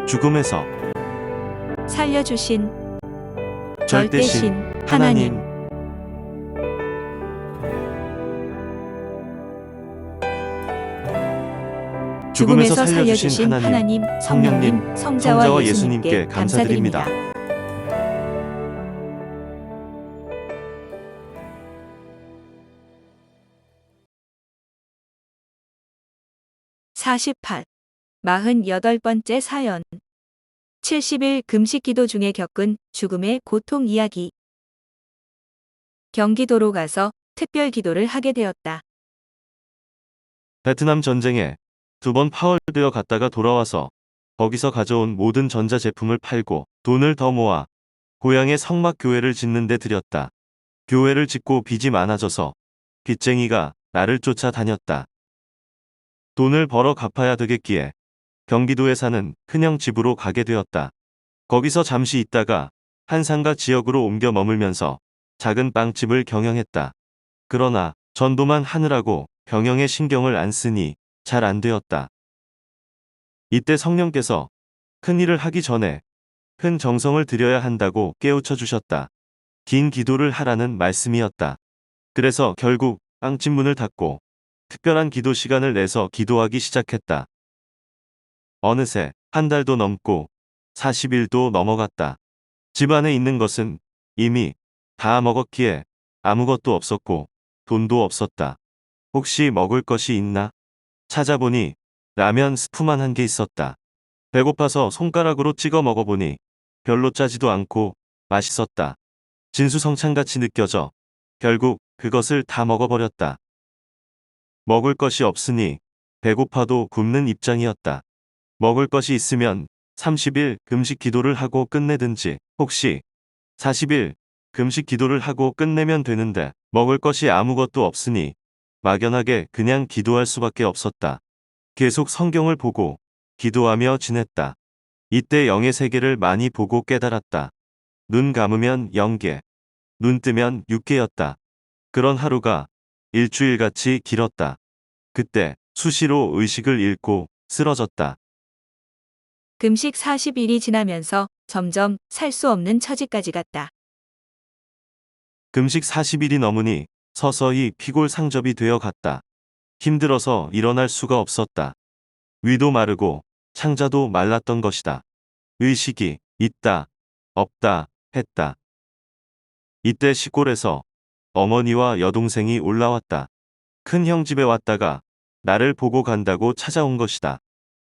죽음에서 살려주신 절대신 하나님. 죽음에서 살려주신 하나님, 성령님, 성자와 예수님께 감사드립니다. 48. 48번째 사연. 70일 금식기도 중에 겪은 죽음의 고통 이야기. 경기도로 가서 특별 기도를 하게 되었다. 베트남 전쟁에 2번 파월되어 갔다가 돌아와서 거기서 가져온 모든 전자제품을 팔고 돈을 더 모아 고향에 성막교회를 짓는 데 들였다. 교회를 짓고 빚이 많아져서 빚쟁이가 나를 쫓아다녔다. 돈을 벌어 갚아야 되겠기에 경기도에 사는 큰형 집으로 가게 되었다. 거기서 잠시 있다가 한산가 지역으로 옮겨 머물면서 작은 빵집을 경영했다. 그러나 전도만 하느라고 경영에 신경을 안 쓰니 잘 안 되었다. 이때 성령께서 큰 일을 하기 전에 큰 정성을 들여야 한다고 깨우쳐 주셨다. 긴 기도를 하라는 말씀이었다. 그래서 결국 빵집 문을 닫고 특별한 기도 시간을 내서 기도하기 시작했다. 어느새 한 달도 넘고 40일도 넘어갔다. 집 안에 있는 것은 이미 다 먹었기에 아무것도 없었고 돈도 없었다. 혹시 먹을 것이 있나? 찾아보니 라면 스프만 한 개 있었다. 배고파서 손가락으로 찍어 먹어보니 별로 짜지도 않고 맛있었다. 진수성찬같이 느껴져 결국 그것을 다 먹어버렸다. 먹을 것이 없으니 배고파도 굶는 입장이었다. 먹을 것이 있으면 30일 금식 기도를 하고 끝내든지 혹시 40일 금식 기도를 하고 끝내면 되는데 먹을 것이 아무것도 없으니 막연하게 그냥 기도할 수밖에 없었다. 계속 성경을 보고 기도하며 지냈다. 이때 영의 세계를 많이 보고 깨달았다. 눈 감으면 0개, 눈 뜨면 6개였다. 그런 하루가 일주일같이 길었다. 그때 수시로 의식을 잃고 쓰러졌다. 금식 40일이 지나면서 점점 살 수 없는 처지까지 갔다. 금식 40일이 넘으니 서서히 피골상접이 되어 갔다. 힘들어서 일어날 수가 없었다. 위도 마르고 창자도 말랐던 것이다. 의식이 있다, 없다, 했다. 이때 시골에서 어머니와 여동생이 올라왔다. 큰형 집에 왔다가 나를 보고 간다고 찾아온 것이다.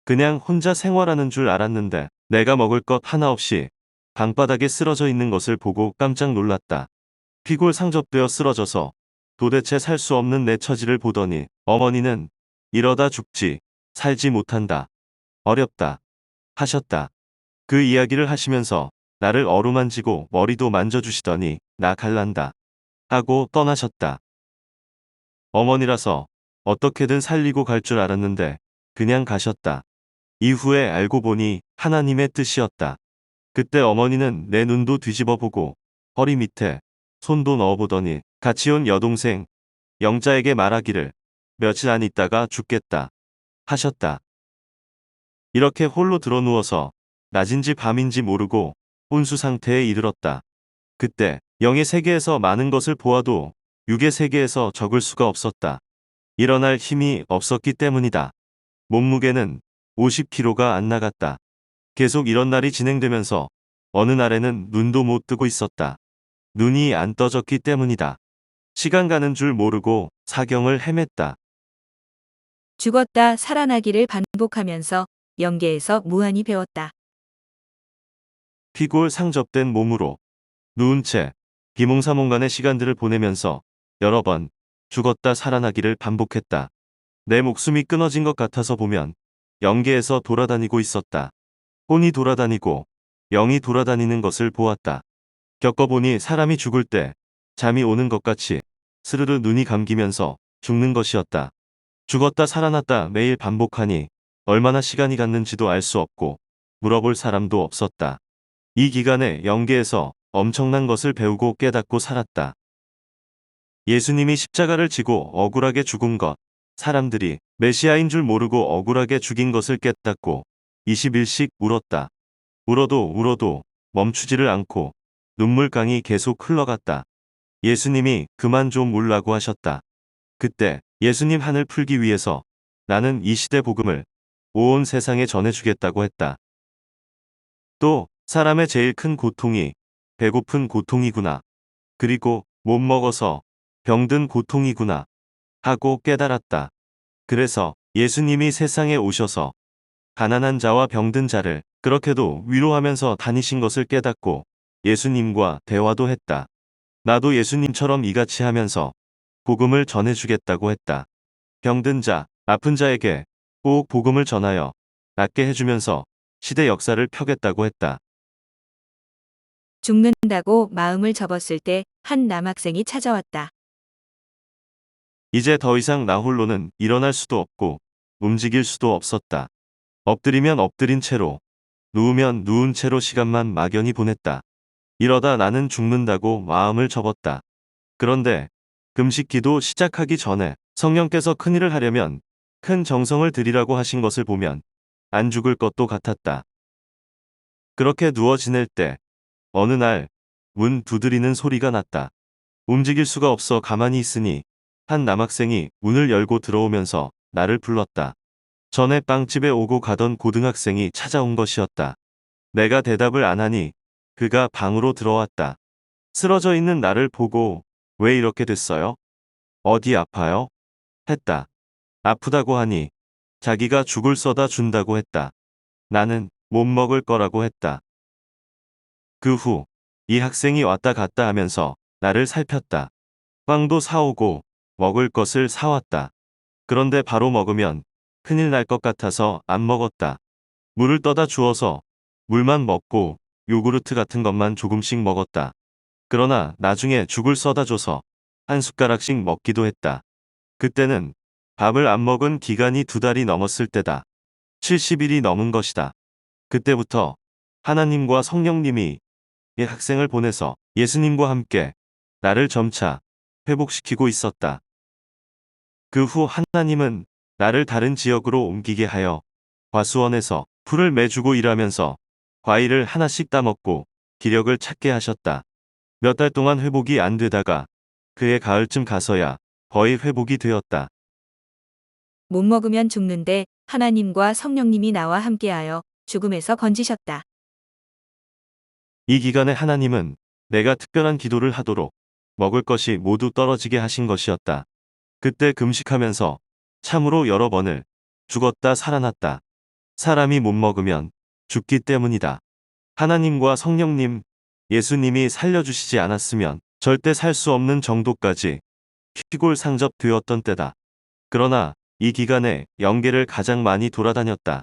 그냥 혼자 생활하는 줄 알았는데 내가 먹을 것 하나 없이 방바닥에 쓰러져 있는 것을 보고 깜짝 놀랐다. 피골상접되어 쓰러져서 도대체 살 수 없는 내 처지를 보더니 어머니는 이러다 죽지 살지 못한다. 어렵다. 하셨다. 그 이야기를 하시면서 나를 어루만지고 머리도 만져주시더니 나 갈란다. 하고 떠나셨다. 어머니라서 어떻게든 살리고 갈 줄 알았는데 그냥 가셨다. 이후에 알고 보니 하나님의 뜻이었다. 그때 어머니는 내 눈도 뒤집어 보고 허리 밑에 손도 넣어보더니 같이 온 여동생 영자에게 말하기를 며칠 안 있다가 죽겠다 하셨다. 이렇게 홀로 드러누워서 낮인지 밤인지 모르고 혼수 상태에 이르렀다. 그때 영의 세계에서 많은 것을 보아도 육의 세계에서 적을 수가 없었다. 일어날 힘이 없었기 때문이다. 몸무게는 50kg가 안 나갔다. 계속 이런 날이 진행되면서 어느 날에는 눈도 못 뜨고 있었다. 눈이 안 떠졌기 때문이다. 시간 가는 줄 모르고 사경을 헤맸다. 죽었다 살아나기를 반복하면서 영계에서 무한히 배웠다. 피골상접된 몸으로 누운 채 비몽사몽간의 시간들을 보내면서 여러 번 죽었다 살아나기를 반복했다. 내 목숨이 끊어진 것 같아서 보면 영계에서 돌아다니고 있었다. 혼이 돌아다니고 영이 돌아다니는 것을 보았다. 겪어보니 사람이 죽을 때 잠이 오는 것 같이 스르르 눈이 감기면서 죽는 것이었다. 죽었다 살아났다 매일 반복하니 얼마나 시간이 갔는지도 알 수 없고 물어볼 사람도 없었다. 이 기간에 영계에서 엄청난 것을 배우고 깨닫고 살았다. 예수님이 십자가를 지고 억울하게 죽은 것, 사람들이 메시아인 줄 모르고 억울하게 죽인 것을 깨닫고 20일씩 울었다. 울어도 멈추지를 않고 눈물강이 계속 흘러갔다. 예수님이 그만 좀 울라고 하셨다. 그때 예수님 한을 풀기 위해서 나는 이 시대 복음을 온 세상에 전해주겠다고 했다. 또 사람의 제일 큰 고통이 배고픈 고통이구나. 그리고 못 먹어서 병든 고통이구나 하고 깨달았다. 그래서 예수님이 세상에 오셔서 가난한 자와 병든 자를 그렇게도 위로하면서 다니신 것을 깨닫고 예수님과 대화도 했다. 나도 예수님처럼 이같이 하면서 복음을 전해주겠다고 했다. 병든 자, 아픈 자에게 꼭 복음을 전하여 낫게 해주면서 시대 역사를 펴겠다고 했다. 죽는다고 마음을 접었을 때 한 남학생이 찾아왔다. 이제 더 이상 나 홀로는 일어날 수도 없고 움직일 수도 없었다. 엎드리면 엎드린 채로, 누우면 누운 채로 시간만 막연히 보냈다. 이러다 나는 죽는다고 마음을 접었다. 그런데 금식 기도 시작하기 전에 성령께서 큰일을 하려면 큰 정성을 들이라고 하신 것을 보면 안 죽을 것도 같았다. 그렇게 누워 지낼 때 어느 날 문 두드리는 소리가 났다. 움직일 수가 없어 가만히 있으니 한 남학생이 문을 열고 들어오면서 나를 불렀다. 전에 빵집에 오고 가던 고등학생이 찾아온 것이었다. 내가 대답을 안 하니 그가 방으로 들어왔다. 쓰러져 있는 나를 보고 왜 이렇게 됐어요? 어디 아파요? 했다. 아프다고 하니 자기가 죽을 써다 준다고 했다. 나는 못 먹을 거라고 했다. 그 후 이 학생이 왔다 갔다 하면서 나를 살폈다. 빵도 사오고 먹을 것을 사왔다. 그런데 바로 먹으면 큰일 날 것 같아서 안 먹었다. 물을 떠다 주어서 물만 먹고 요구르트 같은 것만 조금씩 먹었다. 그러나 나중에 죽을 써다 줘서 한 숟가락씩 먹기도 했다. 그때는 밥을 안 먹은 기간이 2달이 넘었을 때다. 70일이 넘은 것이다. 그때부터 하나님과 성령님이 이 학생을 보내서 예수님과 함께 나를 점차 회복시키고 있었다. 그 후 하나님은 나를 다른 지역으로 옮기게 하여 과수원에서 풀을 매주고 일하면서 과일을 하나씩 따먹고 기력을 찾게 하셨다. 몇 달 동안 회복이 안 되다가 그해 가을쯤 가서야 거의 회복이 되었다. 못 먹으면 죽는데 하나님과 성령님이 나와 함께하여 죽음에서 건지셨다. 이 기간에 하나님은 내가 특별한 기도를 하도록 먹을 것이 모두 떨어지게 하신 것이었다. 그때 금식하면서 참으로 여러 번을 죽었다 살아났다. 사람이 못 먹으면 죽기 때문이다. 하나님과 성령님, 예수님이 살려주시지 않았으면 절대 살 수 없는 정도까지 희골상접되었던 때다. 그러나 이 기간에 영계를 가장 많이 돌아다녔다.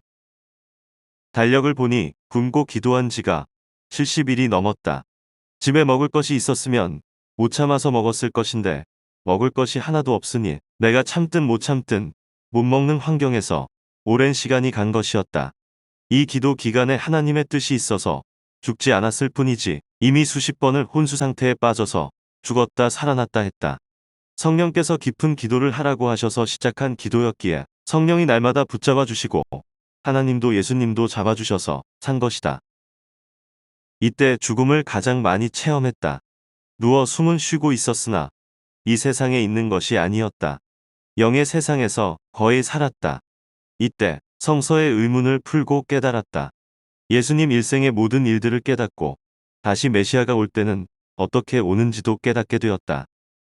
달력을 보니 굶고 기도한 지가 70일이 넘었다. 집에 먹을 것이 있었으면 못 참아서 먹었을 것인데 먹을 것이 하나도 없으니 내가 참든 못 참든 못 먹는 환경에서 오랜 시간이 간 것이었다. 이 기도 기간에 하나님의 뜻이 있어서 죽지 않았을 뿐이지 이미 수십 번을 혼수 상태에 빠져서 죽었다 살아났다 했다. 성령께서 깊은 기도를 하라고 하셔서 시작한 기도였기에 성령이 날마다 붙잡아 주시고 하나님도 예수님도 잡아주셔서 산 것이다. 이때 죽음을 가장 많이 체험했다. 누워 숨은 쉬고 있었으나 이 세상에 있는 것이 아니었다. 영의 세상에서 거의 살았다. 이때 성서의 의문을 풀고 깨달았다. 예수님 일생의 모든 일들을 깨닫고 다시 메시아가 올 때는 어떻게 오는지도 깨닫게 되었다.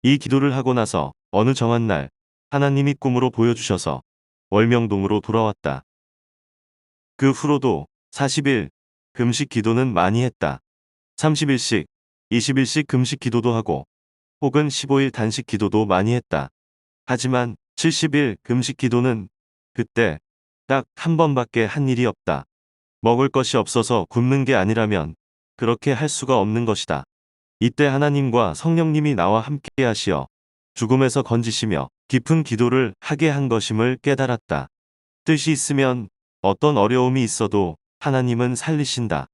이 기도를 하고 나서 어느 정한 날 하나님이 꿈으로 보여주셔서 월명동으로 돌아왔다. 그 후로도 40일 금식 기도는 많이 했다. 30일씩, 20일씩 금식 기도도 하고 혹은 15일 단식 기도도 많이 했다. 하지만 70일 금식 기도는 그때 딱 한 번밖에 한 일이 없다. 먹을 것이 없어서 굶는 게 아니라면 그렇게 할 수가 없는 것이다. 이때 하나님과 성령님이 나와 함께 하시어 죽음에서 건지시며 깊은 기도를 하게 한 것임을 깨달았다. 뜻이 있으면 어떤 어려움이 있어도 하나님은 살리신다.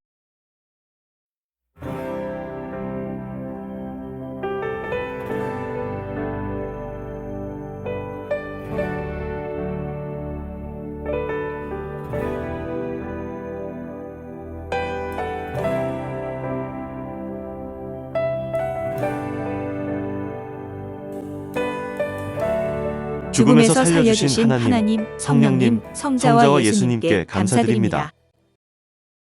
죽음에서 살려주신 하나님, 성령님, 성자와 성자와 예수님께 감사드립니다.